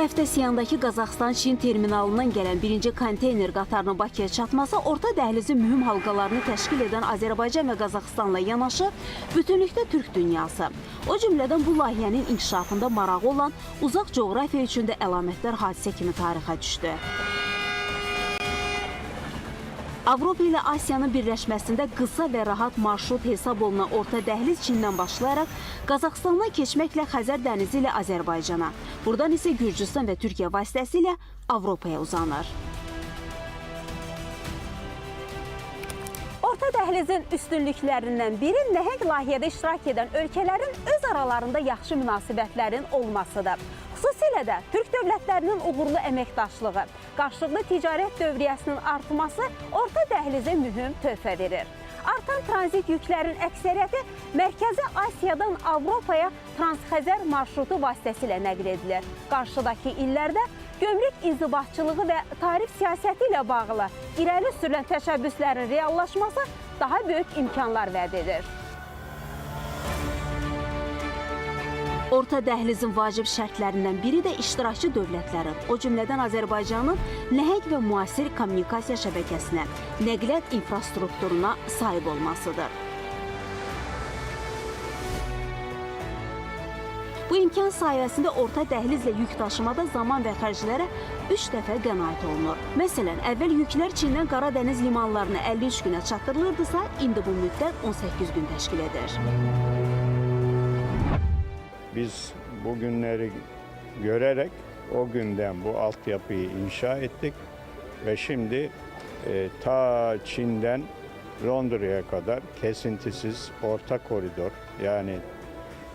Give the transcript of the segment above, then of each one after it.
Əftəsiyandakı Qazaxstan-Çin terminalından gələn birinci konteyner qatarının Bakıya çatması orta dəhlizin mühüm halqalarını təşkil edən Azərbaycan və Qazaxstanla yanaşı bütünlükdə Türk dünyası. O cümlədən bu layihənin inkişafında marağı olan uzaq coğrafiya üçün də əlamətdar hadisə kimi tarixə düşdü. Avropa ilə Asiyanın birləşməsində qısa və rahat marşrut hesab olunan orta dəhliz Çindən başlayaraq Qazaxstandan keçməklə Xəzər dənizi ilə Azərbaycana, buradan isə Gürcüstan və Türkiyə vasitəsilə Avropaya uzanır. Orta dəhlizin üstünlüklərindən biri nəhəng layihədə iştirak edən ölkələrin öz aralarında yaxşı münasibətlərin olmasıdır. Xüsusilə də Türk dövlətlərinin uğurlu əməkdaşlığı, qarşılıqlı ticarət dövriyyəsinin artması orta dəhlizə mühüm töhfə verir. Artan tranzit yüklərin əksəriyyəti Mərkəzi Asiyadan Avropaya Transxəzər marşrutu vasitəsilə nəql edilir. Qarşıdakı illərdə gömrük inzibatçılığı və tarif siyasəti ilə bağlı irəli sürülən təşəbbüslərin reallaşması daha böyük imkanlar vəd edir. Orta dəhlizin vacib şərtlərindən biri də iştirakçı dövlətlərin, o cümlədən Azərbaycanın nəhəng və müasir kommunikasiya şəbəkəsinə, nəqliyyat infrastrukturuna sahib olmasıdır. Bu imkan sayəsində orta dəhlizlə yük daşımada zaman və xərclərə 3 dəfə qənaət olunur. Məsələn, əvvəl yüklər Çindən Qara Dəniz limanlarına 53 günə çatdırılırdısa, indi bu müddət 18 gün təşkil edir. Biz bu günleri görerek o günden bu altyapıyı inşa ettik ve şimdi ta Çin'den Londra'ya kadar kesintisiz orta koridor, yani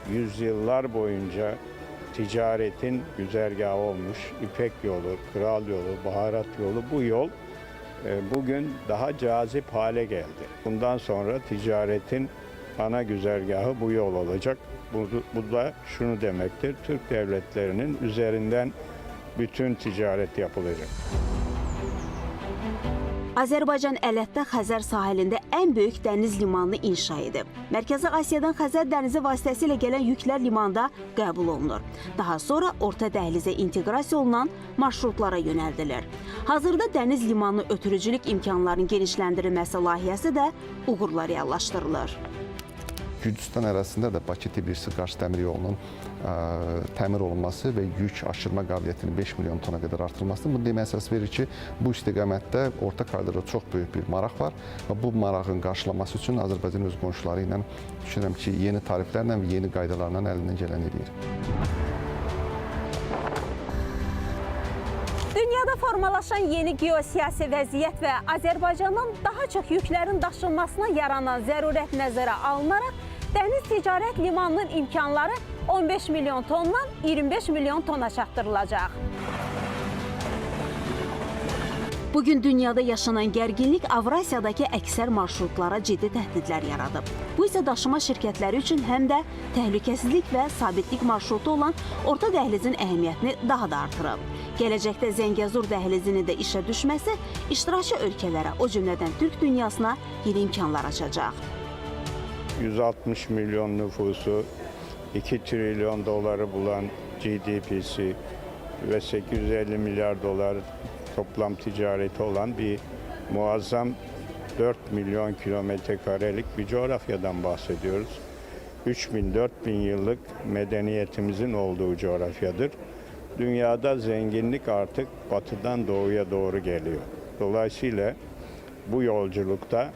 yüzyıllar boyunca ticaretin güzergahı olmuş İpek yolu, Kral yolu, Baharat yolu, bu yol bugün daha cazip hale geldi. Bundan sonra ticaretin ana güzergahı bu yol olacak. Bu da şunu demektir, Türk devletlerinin üzerinden bütün ticaret yapılacak. Azərbaycan Ələtdə Xəzər sahilində ən böyük dəniz limanını inşa edib. Mərkəzi Asiyadan Xəzər dənizi vasitəsilə gələn yüklər limanda qəbul olunur. Daha sonra orta dəhlizə inteqrasiya olunan marşrutlara yönəldilir. Hazırda dəniz limanı ötürücülük imkanlarının genişləndirilməsi layihəsi də uğurla reallaşdırılır. Gürcüstan ərazisində də Bakı-Tbilisi-Qars dəmir yolunun təmir olunması və yük aşırma qabiliyyətinin 5 milyon tona qədər artırılmasının bu demək əsas verir ki, bu istiqamətdə orta koridorda çox böyük bir maraq var və bu marağın qarşılaması üçün Azərbaycan öz qonşuları ilə düşünürəm ki, yeni tariflərlə və yeni qaydalarla əlindən gələn edir. Dünyada formalaşan yeni geosiyasi vəziyyət və Azərbaycanın daha çox yüklərin daşınmasına yaranan zərurət nəzərə alınaraq, dəniz ticarət limanının imkanları 15 milyon tondan 25 milyon tona çatdırılacaq. Bugün dünyada yaşanan gərginlik Avrasiyadakı əksər marşrutlara ciddi təhdidlər yaradıb. Bu isə daşıma şirkətləri üçün həm də təhlükəsizlik və sabitlik marşrutu olan orta dəhlizin əhəmiyyətini daha da artırıb. Gələcəkdə Zəngəzur dəhlizinin də işə düşməsi iştirakçı ölkələrə, o cümlədən Türk dünyasına yeni imkanlar açacaq. 160 milyon nüfusu, 2 trilyon doları bulan GDP'si ve 850 milyar dolar toplam ticareti olan bir muazzam 4 milyon kilometre karelik bir coğrafyadan bahsediyoruz. 3000-4000 yıllık medeniyetimizin olduğu coğrafyadır. Dünyada zenginlik artık batıdan doğuya doğru geliyor. Dolayısıyla bu yolculukta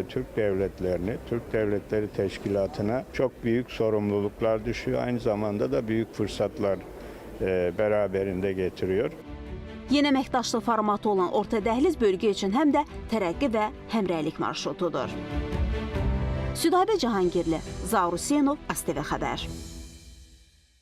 Türk devletlerini, Türk Devletleri Teşkilatı'na çok büyük sorumluluklar düşüyor. Aynı zamanda da büyük fırsatlar beraberinde getiriyor. Yeni əməkdaşlıq formatı olan orta dəhliz bölgə üçün həm də tərəqqi və həmrəylik marşrutudur. Südabə Cahangirli, Zaur Hüseynov, ASTV Xəbər.